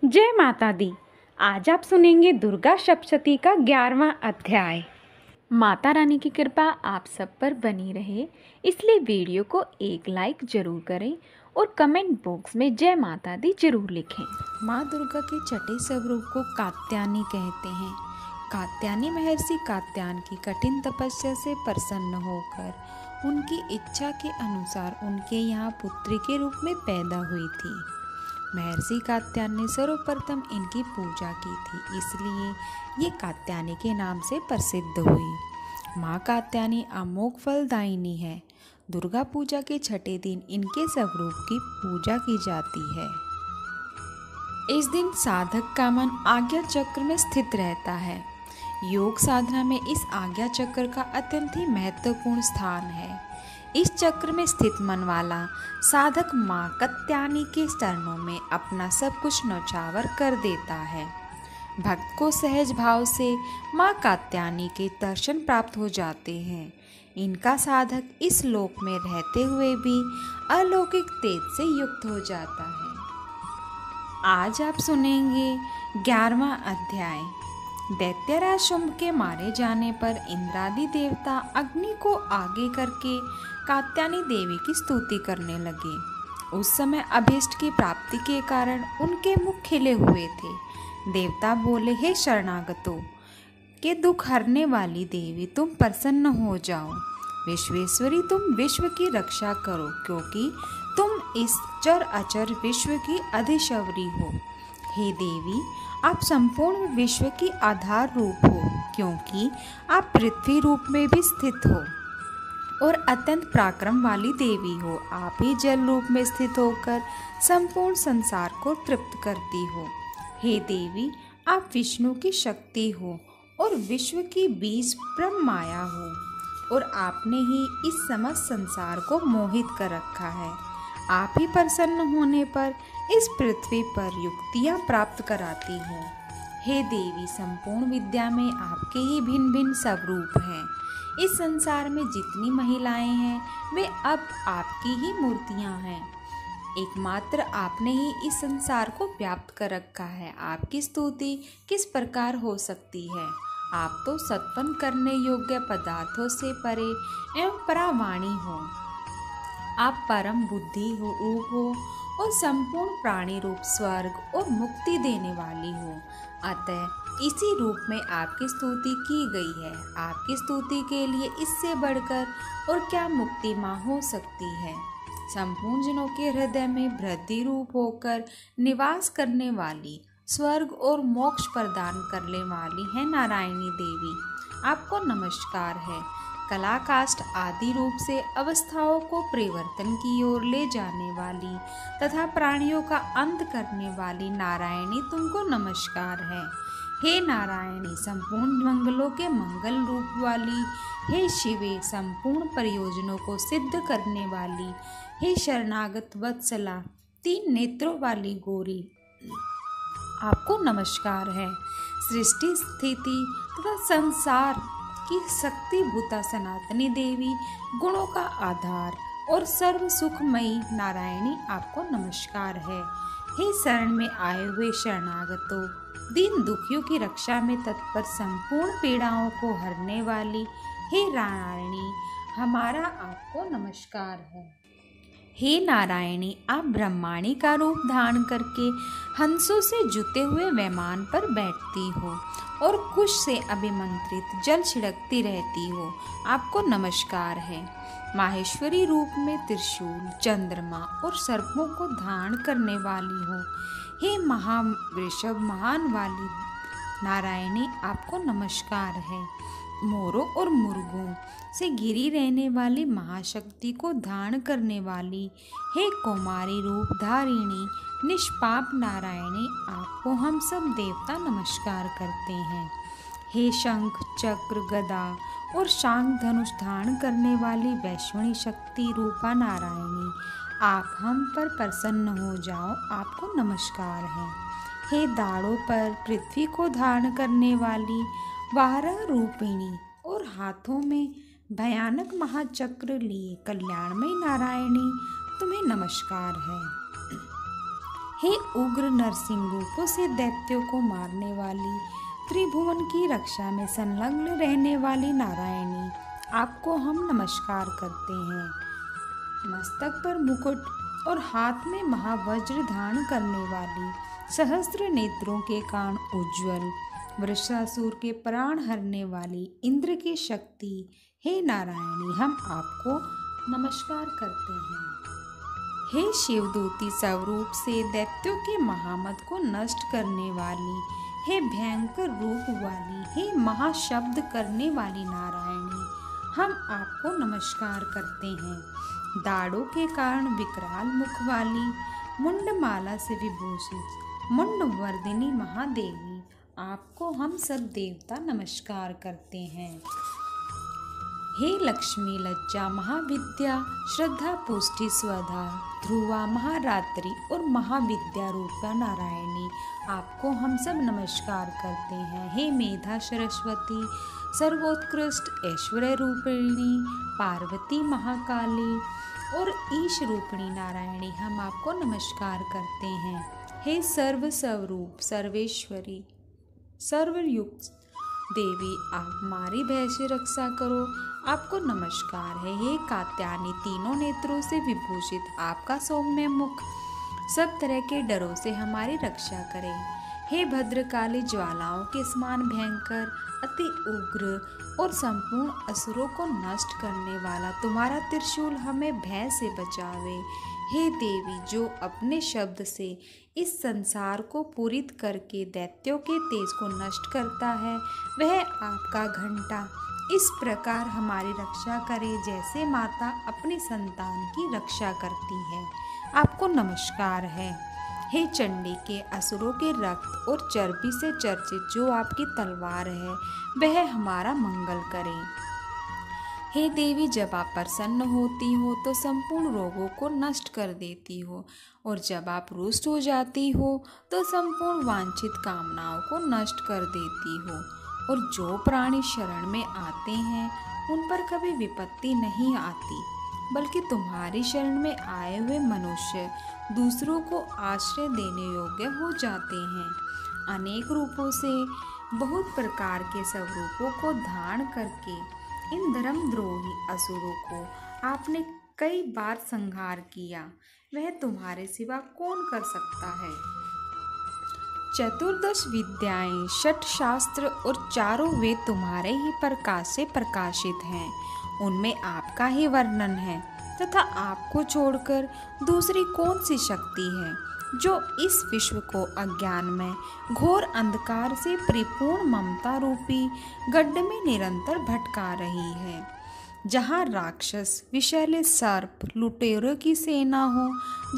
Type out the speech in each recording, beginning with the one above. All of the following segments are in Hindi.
जय माता दी। आज आप सुनेंगे दुर्गा सप्तशती का 11वां अध्याय। माता रानी की कृपा आप सब पर बनी रहे, इसलिए वीडियो को एक लाइक जरूर करें और कमेंट बॉक्स में जय माता दी जरूर लिखें। माँ दुर्गा के छठे स्वरूप को कात्यायनी कहते हैं। कात्यायनी महर्षि कात्यायन की कठिन तपस्या से प्रसन्न होकर उनकी इच्छा के अनुसार उनके यहाँ पुत्री के रूप में पैदा हुई थी। महर्षि कात्यायन ने सर्वप्रथम इनकी पूजा की थी, इसलिए ये कात्यायनी के नाम से प्रसिद्ध हुई। माँ कात्यायनी अमोघ फलदायिनी है। दुर्गा पूजा के छठे दिन इनके स्वरूप की पूजा की जाती है। इस दिन साधक का मन आज्ञा चक्र में स्थित रहता है। योग साधना में इस आज्ञा चक्र का अत्यंत ही महत्वपूर्ण स्थान है। इस चक्र में स्थित मन वाला साधक माँ कात्यायनी के चरणों में अपना सब कुछ न्यौछावर कर देता है। भक्त को सहज भाव से माँ कात्यायनी के दर्शन प्राप्त हो जाते हैं। इनका साधक इस लोक में रहते हुए भी अलौकिक तेज से युक्त हो जाता है। आज आप सुनेंगे 11वां अध्याय। दैत्यराज शुंभ के मारे जाने पर इंद्रादि देवता अग्नि को आगे करके कात्यायनी देवी की स्तुति करने लगे। उस समय अभीष्ट की प्राप्ति के कारण उनके मुख खिले हुए थे। देवता बोले, हे शरणागतों के दुख हरने वाली देवी, तुम प्रसन्न हो जाओ। विश्वेश्वरी, तुम विश्व की रक्षा करो, क्योंकि तुम इस चर अचर विश्व की अधिशवरी हो। हे देवी, आप संपूर्ण विश्व की आधार रूप हो, क्योंकि आप पृथ्वी रूप में भी स्थित हो और अत्यंत पराक्रम वाली देवी हो। आप ही जल रूप में स्थित होकर संपूर्ण संसार को तृप्त करती हो। हे देवी, आप विष्णु की शक्ति हो और विश्व की बीज ब्रह्म माया हो, और आपने ही इस समस्त संसार को मोहित कर रखा है। आप ही प्रसन्न होने पर इस पृथ्वी पर युक्तियाँ प्राप्त कराती हो। हे देवी, संपूर्ण विद्या में आपके ही भिन्न भिन्न स्वरूप हैं। इस संसार में जितनी महिलाएं हैं वे अब आपकी ही मूर्तियां हैं। एकमात्र आपने ही इस संसार को व्याप्त कर रखा है। आपकी स्तुति किस प्रकार हो सकती है? आप तो सत्पन्न करने योग्य पदार्थों से परे एवं परावाणी हो। आप परम बुद्धि हो, रूप हो और संपूर्ण प्राणी रूप स्वर्ग और मुक्ति देने वाली हो। अतः इसी रूप में आपकी स्तुति की गई है। आपकी स्तुति के लिए इससे बढ़कर और क्या मुक्ति माँ हो सकती है। संपूर्ण जनों के हृदय में वृद्धि रूप होकर निवास करने वाली, स्वर्ग और मोक्ष प्रदान करने वाली है नारायणी देवी। आपको नमस्कार है। कलाकाष्ठ आदि रूप से अवस्थाओं को परिवर्तन की ओर ले जाने वाली तथा प्राणियों का अंत करने वाली नारायणी, तुमको नमस्कार है। हे नारायणी, संपूर्ण मंगलों के मंगल रूप वाली, हे शिवे, संपूर्ण प्रयोजनों को सिद्ध करने वाली, हे शरणागत वत्सला, 3 नेत्रों वाली गौरी, आपको नमस्कार है। सृष्टि स्थिति तथा संसार की शक्ति भूता सनातनी देवी, गुणों का आधार और सर्व सुखमयी नारायणी, आपको नमस्कार है। हे शरण में आए हुए शरणागतों, दीन दुखियों की रक्षा में तत्पर, संपूर्ण पीड़ाओं को हरने वाली हे नारायणी, हमारा आपको नमस्कार है। हे नारायणी, आप ब्रह्माणी का रूप धारण करके हंसों से जुते हुए वैमान पर बैठती हो और कुश से अभिमंत्रित जल छिड़कती रहती हो। आपको नमस्कार है। माहेश्वरी रूप में त्रिशूल, चंद्रमा और सर्पों को धारण करने वाली हो। हे महावृषभ महान वाली नारायणी, आपको नमस्कार है। मोरों और मुर्गों से घिरी रहने वाली महाशक्ति को धारण करने वाली हे कौमारी रूप धारिणी निष्पाप नारायणी, आपको हम सब देवता नमस्कार करते हैं। हे शंख चक्र गदा और शांग धनुष धारण करने वाली वैष्णवी शक्ति रूपा नारायणी, आप हम पर प्रसन्न हो जाओ, आपको नमस्कार है। हे दाढ़ों पर पृथ्वी को धारण करने वाली वाराह रूपिणी और हाथों में भयानक महाचक्र लिए कल्याणमयी नारायणी, तुम्हें नमस्कार है। हे उग्र नरसिंह रूपों से दैत्यों को मारने वाली, त्रिभुवन की रक्षा में संलग्न रहने वाली नारायणी, आपको हम नमस्कार करते हैं। मस्तक पर मुकुट और हाथ में महावज्र धारण करने वाली, सहस्त्र नेत्रों के कारण उज्ज्वल, वृषासुर के प्राण हरने वाली, इंद्र की शक्ति, हे नारायणी, हम आपको नमस्कार करते हैं। हे शिवदूती स्वरूप से दैत्यों के महामत को नष्ट करने वाली, हे भयंकर रूप वाली, हे महाशब्द करने वाली नारायणी, हम आपको नमस्कार करते हैं। दाढ़ों के कारण विकराल मुख वाली, मुंडमाला से विभूषित मुंडवर्दिनी महादेवी, आपको हम सब देवता नमस्कार करते हैं। हे लक्ष्मी लज्जा महाविद्या, श्रद्धा पुष्टि स्वधा, ध्रुवा महारात्रि और महाविद्या रूपा नारायणी, आपको हम सब नमस्कार करते हैं। हे मेधा सरस्वती, सर्वोत्कृष्ट ऐश्वर्य रूपिणी, पार्वती महाकाली और ईश रूपिणी नारायणी, हम आपको नमस्कार करते हैं। हे सर्व स्वरूप सर्वेश्वरी सर्वयुक्त देवी, आप हमारी भय से रक्षा करो, आपको नमस्कार है। हे कात्यायनी, तीनों नेत्रों से विभूषित, आपका सौम्य मुख सब तरह के डरों से हमारी रक्षा करे। हे भद्रकाली, ज्वालाओं के समान भयंकर, अति उग्र और संपूर्ण असुरों को नष्ट करने वाला, तुम्हारा त्रिशूल हमें भय से बचावे। हे देवी, जो अपने शब्द से इस संसार को पूरित करके दैत्यों के तेज को नष्ट करता है, वह आपका घंटा इस प्रकार हमारी रक्षा करे जैसे माता अपनी संतान की रक्षा करती है। आपको नमस्कार है। हे चंडी के असुरों के रक्त और चर्बी से चर्चित जो आपकी तलवार है, वह हमारा मंगल करे। हे देवी, जब आप प्रसन्न होती हो तो संपूर्ण रोगों को नष्ट कर देती हो, और जब आप रुष्ट हो जाती हो तो संपूर्ण वांछित कामनाओं को नष्ट कर देती हो। और जो प्राणी शरण में आते हैं उन पर कभी विपत्ति नहीं आती, बल्कि तुम्हारी शरण में आए हुए मनुष्य दूसरों को आश्रय देने योग्य हो जाते हैं। अनेक रूपों से बहुत प्रकार के स्वरूपों को धारण करके इन धर्मद्रोही असुरों को आपने कई बार संहार किया, वह तुम्हारे सिवा कौन कर सकता है। चतुर्दश विद्याएं, षट शास्त्र और चारों वेद तुम्हारे ही प्रकाश से प्रकाशित हैं, उनमें आपका ही वर्णन है, तथा आपको छोड़कर दूसरी कौन सी शक्ति है जो इस विश्व को अज्ञान में घोर अंधकार से परिपूर्ण ममता रूपी गड्ढे में निरंतर भटका रही है। जहाँ राक्षस, विषैले सर्प, लुटेरों की सेना हो,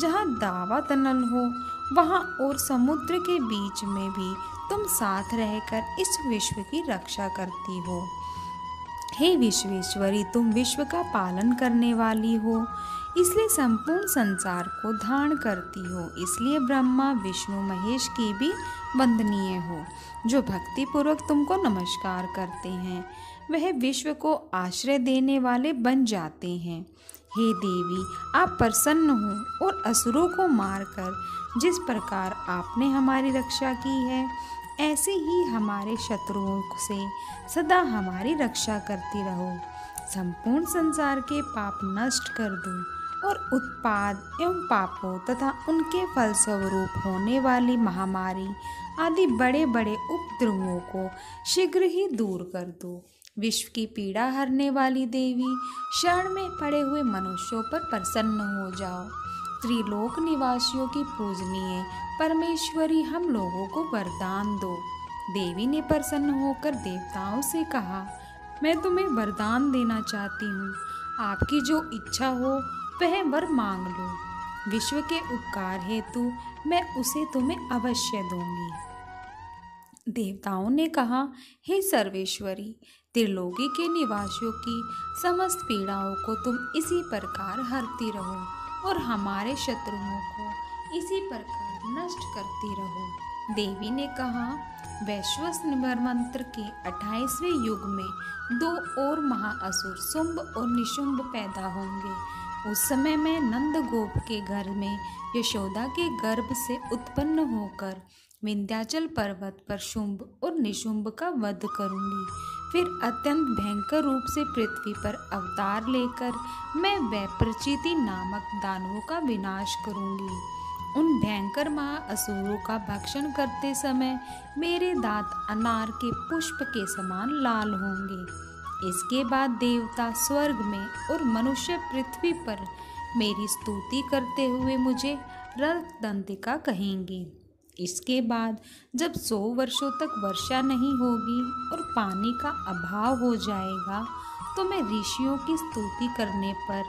जहाँ दावा तनल हो, वहाँ और समुद्र के बीच में भी तुम साथ रहकर इस विश्व की रक्षा करती हो। हे विश्वेश्वरी, तुम विश्व का पालन करने वाली हो, इसलिए संपूर्ण संसार को धारण करती हो, इसलिए ब्रह्मा विष्णु महेश की भी वंदनीय हो। जो भक्ति पूर्वक तुमको नमस्कार करते हैं वह विश्व को आश्रय देने वाले बन जाते हैं। हे देवी, आप प्रसन्न हो और असुरों को मारकर जिस प्रकार आपने हमारी रक्षा की है, ऐसे ही हमारे शत्रुओं से सदा हमारी रक्षा करती रहो। संपूर्ण संसार के पाप नष्ट कर दो और उत्पाद एवं पापों तथा उनके फलस्वरूप होने वाली महामारी आदि बड़े बड़े उपद्रवों को शीघ्र ही दूर कर दो। विश्व की पीड़ा हरने वाली देवी, शरण में पड़े हुए मनुष्यों पर प्रसन्न हो जाओ। त्रिलोक निवासियों की पूजनीय परमेश्वरी, हम लोगों को वरदान दो। देवी ने प्रसन्न होकर देवताओं से कहा, मैं तुम्हें वरदान देना चाहती हूँ, आपकी जो इच्छा हो वह वर मांग लो। विश्व के उपकार हेतु मैं उसे तुम्हें अवश्य दूंगी। देवताओं ने कहा, हे सर्वेश्वरी, त्रिलोकी के निवासियों की समस्त पीड़ाओं को तुम इसी प्रकार हरती रहो और हमारे शत्रुओं को इसी प्रकार नष्ट करती रहो। देवी ने कहा, वैश्वानर मंत्र के 28वें युग में 2 और महाअसुर शुंभ और निशुंभ पैदा होंगे। उस समय मैं नंद गोप के घर में यशोदा के गर्भ से उत्पन्न होकर विंध्याचल पर्वत पर शुंभ और निशुंभ का वध करूंगी। फिर अत्यंत भयंकर रूप से पृथ्वी पर अवतार लेकर मैं वैप्रचिति नामक दानवों का विनाश करूंगी। उन भयंकर महाअसुरों का भक्षण करते समय मेरे दांत अनार के पुष्प के समान लाल होंगे। इसके बाद देवता स्वर्ग में और मनुष्य पृथ्वी पर मेरी स्तुति करते हुए मुझे रथदंतिका कहेंगे। इसके बाद जब 100 वर्षों तक वर्षा नहीं होगी और पानी का अभाव हो जाएगा तो मैं ऋषियों की स्तुति करने पर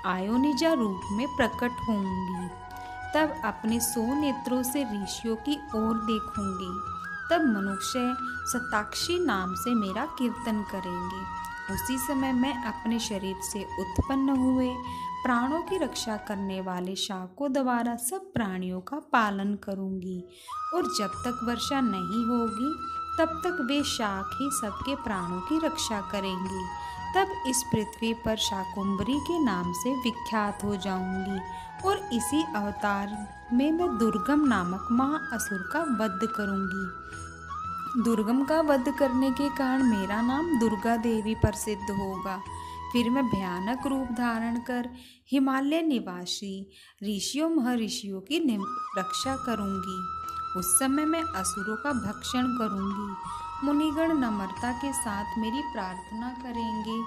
आयोनिजा रूप में प्रकट होंगी। तब अपने 100 नेत्रों से ऋषियों की ओर देखूंगी। तब मनुष्य शताक्षी नाम से मेरा कीर्तन करेंगे। उसी समय मैं अपने शरीर से उत्पन्न हुए प्राणों की रक्षा करने वाले शाकों द्वारा सब प्राणियों का पालन करूंगी और जब तक वर्षा नहीं होगी तब तक वे शाक ही सबके प्राणों की रक्षा करेंगी। तब इस पृथ्वी पर शाकुंभरी के नाम से विख्यात हो जाऊंगी और इसी अवतार में मैं दुर्गम नामक महाअसुर का वध करूंगी। दुर्गम का वध करने के कारण मेरा नाम दुर्गा देवी प्रसिद्ध होगा। फिर मैं भयानक रूप धारण कर हिमालय निवासी ऋषियों महर्षियों की रक्षा करूंगी। उस समय मैं असुरों का भक्षण करूंगी। मुनिगण नम्रता के साथ मेरी प्रार्थना करेंगे।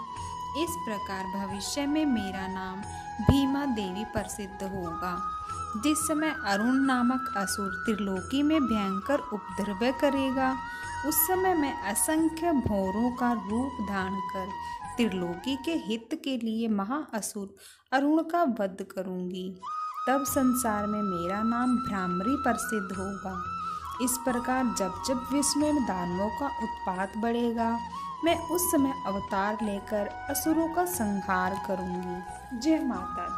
इस प्रकार भविष्य में मेरा नाम भीमा देवी प्रसिद्ध होगा। जिस समय अरुण नामक असुर त्रिलोकी में भयंकर उपद्रव करेगा उस समय मैं असंख्य भौरों का रूप धारण कर त्रिलोकी के हित के लिए महाअसुर अरुण का वध करूंगी। तब संसार में मेरा नाम भ्रामरी प्रसिद्ध होगा। इस प्रकार जब जब विश्व में दानवों का उत्पात बढ़ेगा मैं उस समय अवतार लेकर असुरों का संहार करूंगी। जय माता दी।